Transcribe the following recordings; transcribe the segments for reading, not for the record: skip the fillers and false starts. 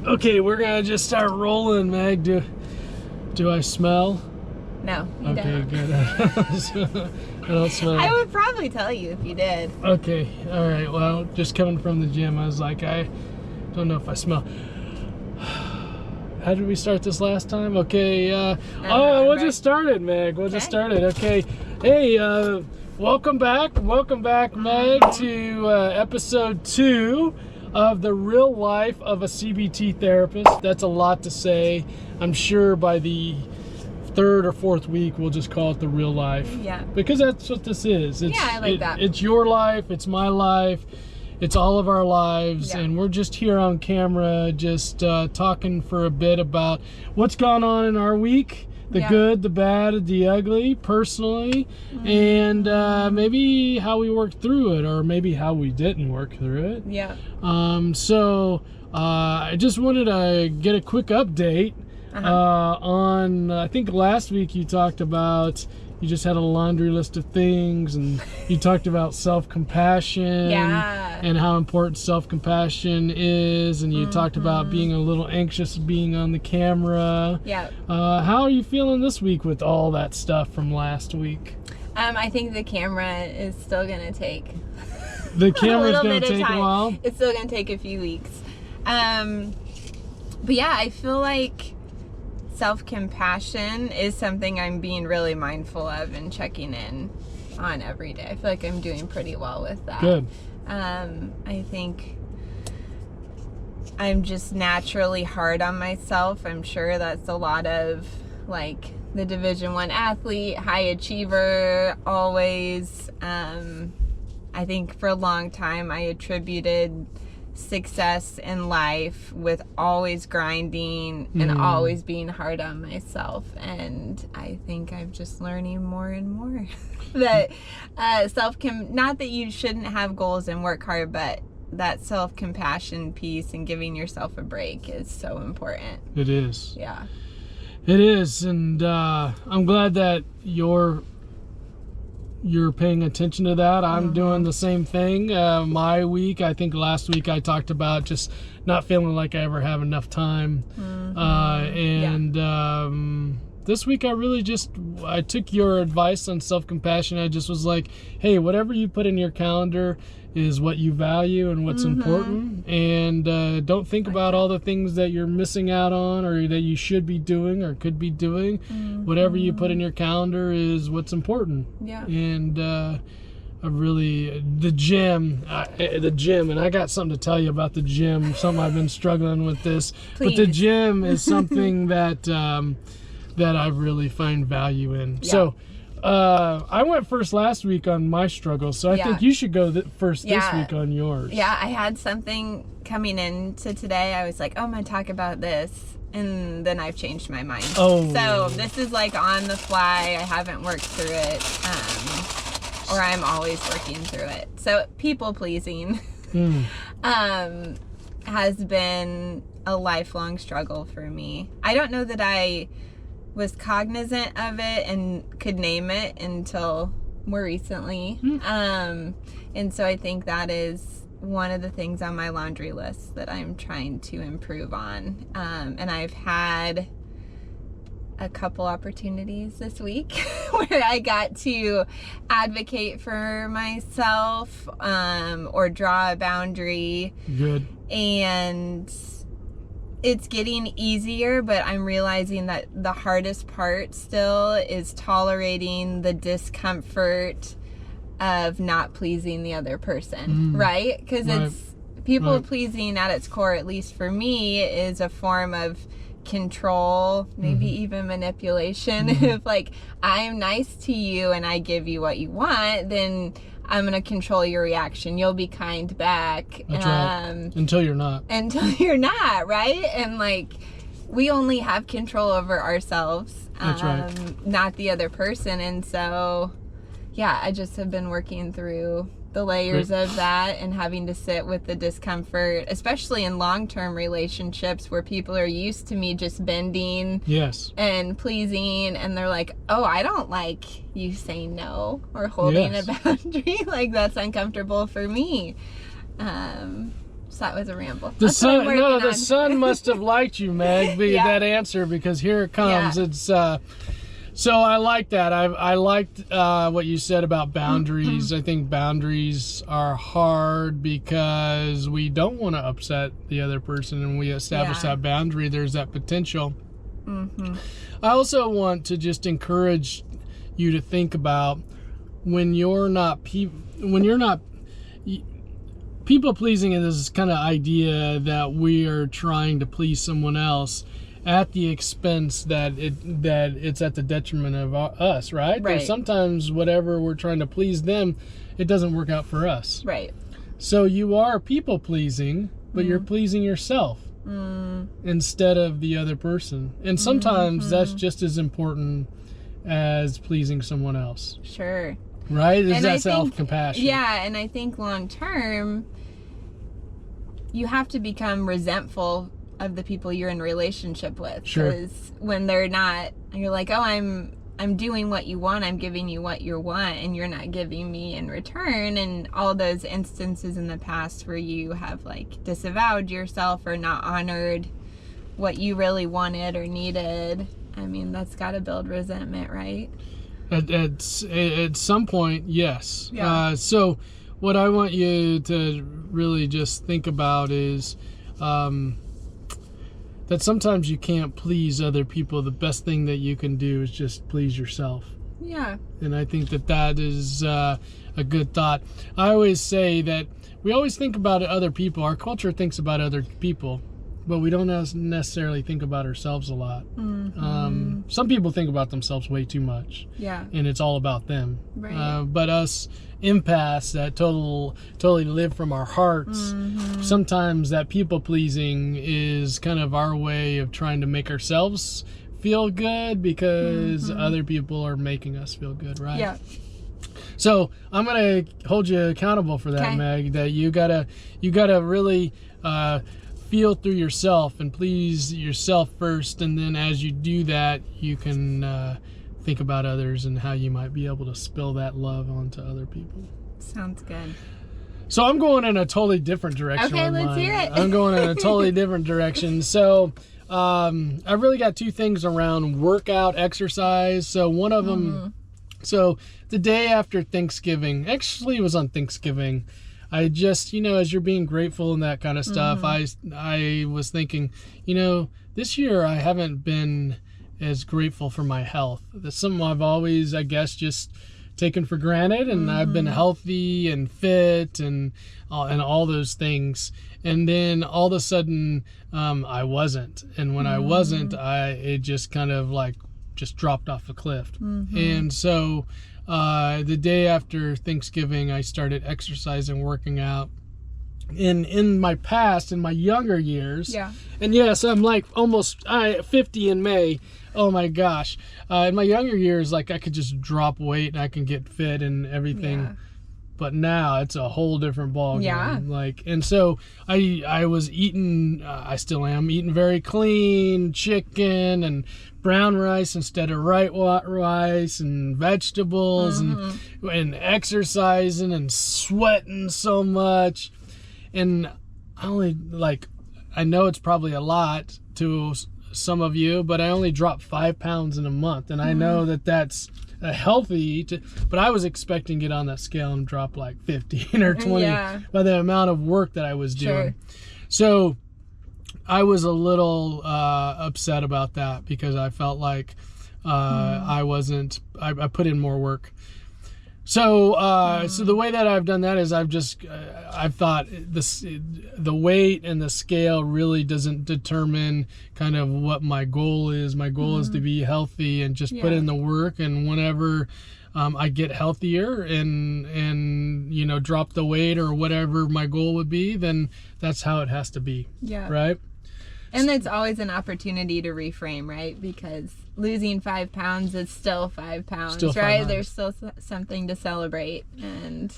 Okay, we're gonna just start rolling, Meg. Do I smell? No, you okay, don't. Good. I don't smell. I would probably tell you if you did. Okay, all right. Well, just coming from the gym, I was like, I don't know if I smell. How did we start this last time? Okay. We'll just started, Meg. We'll just started. Okay. Hey, welcome back, Meg, to episode 2 of the real life of a CBT therapist. That's a lot to say. I'm sure by the 3rd or 4th week we'll just call it the real life. Yeah. Because that's what this is. I like that. It's your life. It's my life. It's all of our lives, and we're just here on camera, just talking for a bit about what's gone on in our week, the good, the bad, the ugly, personally, and maybe how we worked through it, or maybe how we didn't work through it. Yeah. So I just wanted to get a quick update on, I think last week you talked about, you just had a laundry list of things, and you talked about self-compassion and how important self-compassion is, and you talked about being a little anxious being on the camera. Yeah. How are you feeling this week with all that stuff from last week? I think the camera is still going to take the camera's going to take a while. It's still going to take a few weeks. But yeah, I feel like self-compassion is something I'm being really mindful of and checking in on every day. I feel like I'm doing pretty well with that. Good. I think I'm just naturally hard on myself. I'm sure that's a lot of like the Division I athlete, high achiever, always. I think for a long time I attributed success in life with always grinding and always being hard on myself, and I think I'm just learning more and more that not that you shouldn't have goals and work hard, but that self-compassion piece and giving yourself a break is so important. It is. Yeah, it is. And I'm glad that you're paying attention to that. I'm doing the same thing. My week, I think last week I talked about just not feeling like I ever have enough time. This week I took your advice on self-compassion. I just was like, hey, whatever you put in your calendar is what you value and what's important, and don't think about all the things that you're missing out on or that you should be doing or could be doing. Whatever you put in your calendar is what's important. And the gym, and I got something to tell you about the gym, something I've been struggling with this. Please. But the gym is something that I really find value in. So I went first last week on my struggles, so I think you should go first this week on yours. Yeah, I had something coming into today. I was like, oh, I'm going to talk about this, and then I've changed my mind. Oh. So this is like on the fly. I haven't worked through it, or I'm always working through it. So people pleasing has been a lifelong struggle for me. I don't know that I was cognizant of it and could name it until more recently. And so I think that is one of the things on my laundry list that I'm trying to improve on. And I've had a couple opportunities this week where I got to advocate for myself, or draw a boundary. Good. And it's getting easier, but I'm realizing that the hardest part still is tolerating the discomfort of not pleasing the other person, right? Because it's people pleasing at its core, at least for me, is a form of control, maybe even manipulation. If like I'm nice to you and I give you what you want, then I'm going to control your reaction. You'll be kind back. That's right. Until you're not. Until you're not, right? And like, we only have control over ourselves. That's right. Not the other person. And so, yeah, I just have been working through the layers of that and having to sit with the discomfort, especially in long-term relationships where people are used to me just bending and pleasing, and they're like, oh, I don't like you saying no or holding a boundary. Like, that's uncomfortable for me. Oops, that was a ramble. The That's what I'm sun, working no, the on. sun must have liked you, Meg, Yeah. that answer, because here it comes. Yeah. It's so I like that. I liked what you said about boundaries. I think boundaries are hard because we don't want to upset the other person, and we establish Yeah. that boundary. There's that potential. I also want to just encourage you to think about when you're not people pleasing is this kind of idea that we are trying to please someone else at the expense that it's at the detriment of us, right? Right. Sometimes whatever we're trying to please them, it doesn't work out for us. Right. So you are people pleasing, but you're pleasing yourself instead of the other person. And sometimes that's just as important as pleasing someone else. Sure. Right? Is And that I think- self-compassion? Yeah, and I think long term, you have to become resentful of the people you're in relationship with. Sure. Because when they're not, you're like, oh, I'm doing what you want, I'm giving you what you want, and you're not giving me in return. And all those instances in the past where you have like disavowed yourself or not honored what you really wanted or needed. I mean, that's got to build resentment, right? At some point, yes. Yeah. So what I want you to really just think about is that sometimes you can't please other people. The best thing that you can do is just please yourself. Yeah. And I think that is a good thought. I always say that we always think about other people. Our culture thinks about other people, but we don't necessarily think about ourselves a lot. Some people think about themselves way too much. Yeah. And it's all about them. Right. But us empaths that totally live from our hearts, sometimes that people pleasing is kind of our way of trying to make ourselves feel good because other people are making us feel good, right? Yeah. So I'm gonna hold you accountable for that, Okay. Meg. That you gotta really feel through yourself and please yourself first, and then as you do that, you can think about others and how you might be able to spill that love onto other people. Sounds good. So I'm going in a totally different direction. Okay, with let's mine. hear it. I'm going in a totally different direction. So I really got two things around workout, exercise. So one of them, so the day after Thanksgiving, actually it was on Thanksgiving, I just, as you're being grateful and that kind of stuff, I was thinking, this year I haven't been as grateful for my health. That's something I've always, I guess, just taken for granted, and I've been healthy and fit and all those things. And then all of a sudden, I wasn't. And when I wasn't, it just kind of like just dropped off a cliff. And so the day after Thanksgiving, I started exercising, working out. In my past, in my younger years, and yes, I'm like almost 50 in May. Oh my gosh! In my younger years, like I could just drop weight and I can get fit and everything. Yeah. But now it's a whole different ballgame. Yeah. And so I was eating. I still am eating very clean chicken and brown rice instead of white rice and vegetables and exercising and sweating so much. And I know it's probably a lot to some of you, but I only dropped 5 pounds in a month. And I know that that's healthy, but I was expecting to get on that scale and drop like 15 or 20 by the amount of work that I was doing. So I was a little upset about that because I felt like I put in more work. So so the way that I've done that is I've thought the weight and the scale really doesn't determine kind of what my goal is. My goal is to be healthy and just put in the work, and whenever I get healthier and drop the weight or whatever my goal would be, then that's how it has to be. Yeah. Right? And it's always an opportunity to reframe, right? Because losing 5 pounds is still 5 pounds, Still 5 right? pounds. There's still something to celebrate, and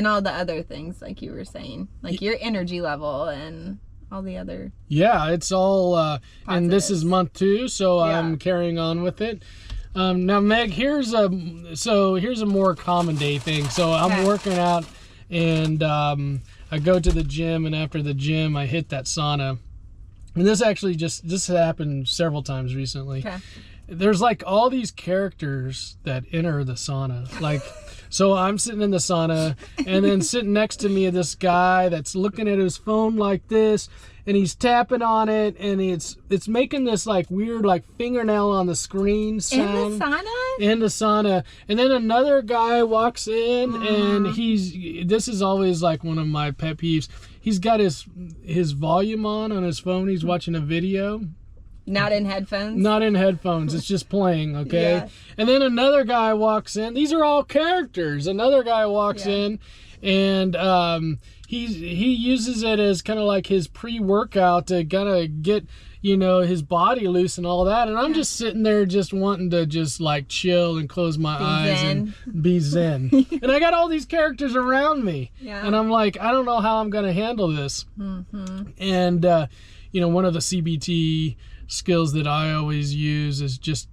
all the other things, like you were saying, like your energy level and all the other. Yeah, it's all, and this is month 2, so I'm carrying on with it. Now, Meg, here's a more common day thing. So I'm working out, and I go to the gym, and after the gym, I hit that sauna. And this actually this happened several times recently. Okay. There's like all these characters that enter the sauna. Like, so I'm sitting in the sauna, and then sitting next to me this guy that's looking at his phone like this, and he's tapping on it, and it's making this like weird like fingernail on the screen sound. In the sauna? In the sauna. And then another guy walks in, and this is always like one of my pet peeves. He's got his volume on his phone. He's watching a video. Not in headphones? Not in headphones. It's just playing, okay? Yeah. And then another guy walks in. These are all characters. Another guy walks in, and he uses it as kind of like his pre-workout to kind of get, his body loose and all that. And I'm just sitting there just wanting to just like chill and close my eyes and be zen. And I got all these characters around me. Yeah. And I'm like, I don't know how I'm going to handle this. Mm-hmm. And, one of the CBT skills that I always use is just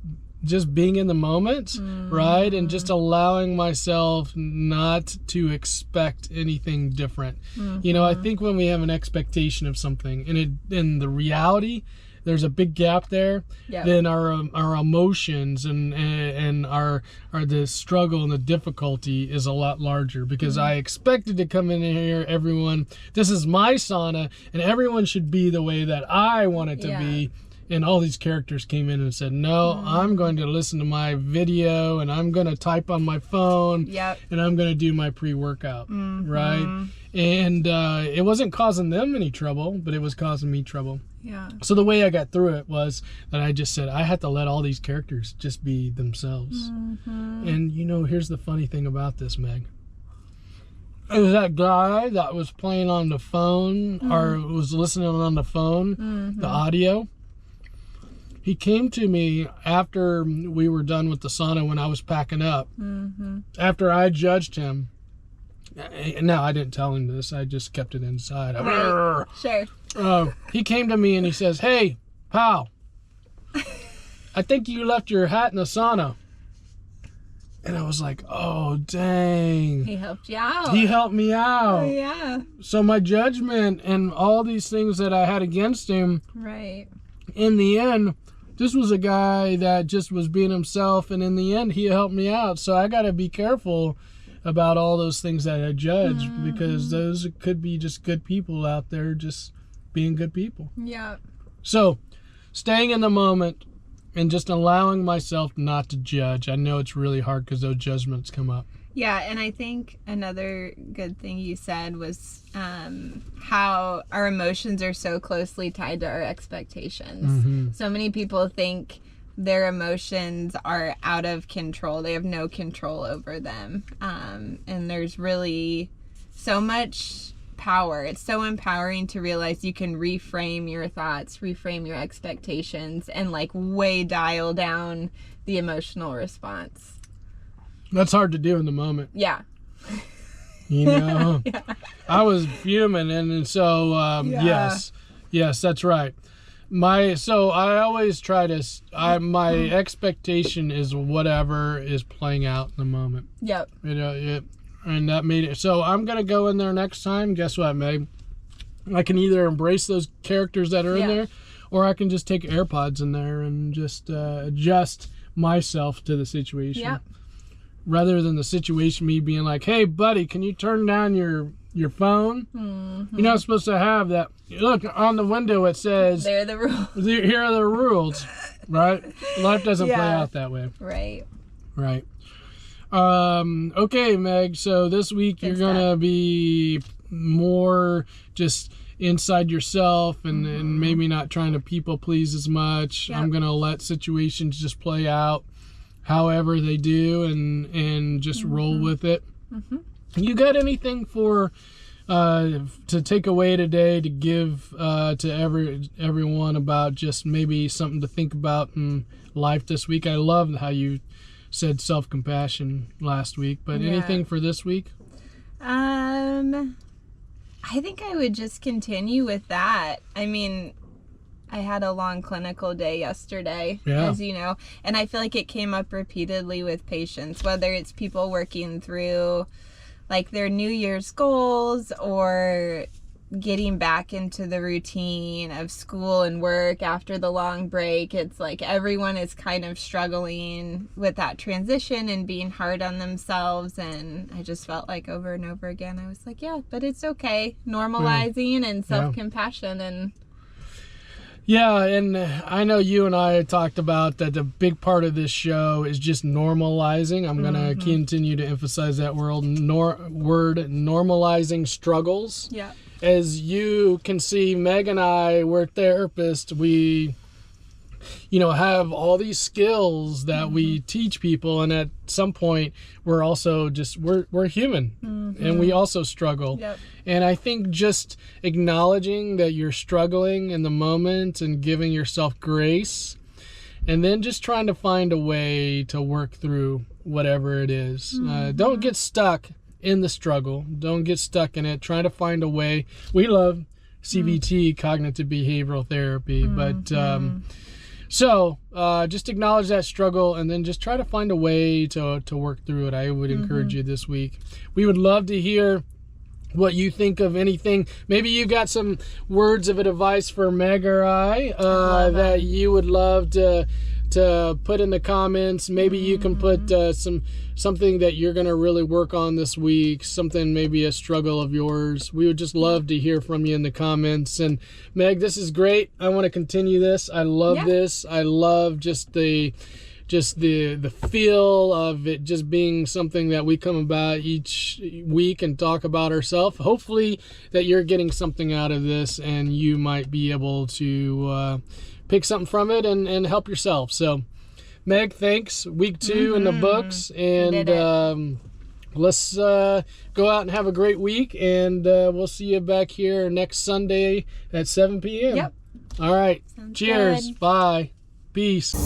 being in the moment, right? And just allowing myself not to expect anything different. I think when we have an expectation of something and in the reality, there's a big gap there, then our emotions and our the struggle and the difficulty is a lot larger, because I expected to come in here, everyone, this is my sauna, and everyone should be the way that I want it to be. And all these characters came in and said, no, I'm going to listen to my video, and I'm going to type on my phone, and I'm going to do my pre-workout, right? And it wasn't causing them any trouble, but it was causing me trouble. Yeah. So the way I got through it was that I just said, I had to let all these characters just be themselves. And, here's the funny thing about this, Meg. It was that guy that was playing on the phone, or was listening on the phone, the audio. He came to me after we were done with the sauna when I was packing up. After I judged him. No, I didn't tell him this. I just kept it inside. Sure. He came to me and he says, hey, pal, I think you left your hat in the sauna. And I was like, oh, dang. He helped you out. He helped me out. Oh, yeah. So my judgment and all these things that I had against him. Right. In the end, this was a guy that just was being himself, and in the end, he helped me out. So I got to be careful about all those things that I judge, because those could be just good people out there just being good people. Yeah. So staying in the moment and just allowing myself not to judge. I know it's really hard because those judgments come up. Yeah, and I think another good thing you said was how our emotions are so closely tied to our expectations. So many people think their emotions are out of control. They have no control over them. And there's really so much power. It's so empowering to realize you can reframe your thoughts, reframe your expectations, and like way dial down the emotional response. That's hard to do in the moment. Yeah. I was fuming, and so yes, that's right. So I always try to. My expectation is whatever is playing out in the moment. Yep. And that made it. So I'm gonna go in there next time. Guess what, Meg? I can either embrace those characters that are in there, or I can just take AirPods in there and just adjust myself to the situation. Yep. Rather than the situation me being like, hey buddy, can you turn down your phone? You're not supposed to have that. Look, on the window it says, there are the rules. Here are the rules, right? Life doesn't play out that way. Right. Okay, Meg, so this week you're going to be more just inside yourself and maybe not trying to people please as much. I'm going to let situations just play out however they do and just roll with it. You got anything for to take away today to give to everyone about just maybe something to think about in life this week? I love how you said self-compassion last week, but anything for this week? I think I would just continue with that. I mean, I had a long clinical day yesterday, as you know, and I feel like it came up repeatedly with patients, whether it's people working through like their New Year's goals or getting back into the routine of school and work after the long break. It's like everyone is kind of struggling with that transition and being hard on themselves. And I just felt like over and over again, I was like, yeah, but it's okay. Normalizing and self-compassion. And yeah, and I know you and I talked about that the big part of this show is just normalizing. I'm going to continue to emphasize that word, normalizing struggles. yeah. As you can see, Meg and I, we're therapists. We, have all these skills that we teach people. And at some point, we're also we're human. And we also struggle. Yep. And I think just acknowledging that you're struggling in the moment and giving yourself grace, and then just trying to find a way to work through whatever it is. Don't get stuck in the struggle. Don't get stuck in it. Try to find a way. We love CBT, cognitive behavioral therapy, but so just acknowledge that struggle and then just try to find a way to work through it. I would encourage you this week. We would love to hear what you think of anything. Maybe you got some words of advice for Meg or I that you would love to put in the comments. Maybe you can put something that you're going to really work on this week, something, maybe a struggle of yours. We would just love to hear from you in the comments. And Meg, this is great. I want to continue this. I love this. I love just the feel of it just being something that we come about each week and talk about ourselves. Hopefully that you're getting something out of this and you might be able to pick something from it and help yourself. So Meg, thanks. Week 2 in the books, and let's go out and have a great week, and we'll see you back here next Sunday at 7 p.m. Yep. All right. Sounds Cheers. good. Bye. Peace.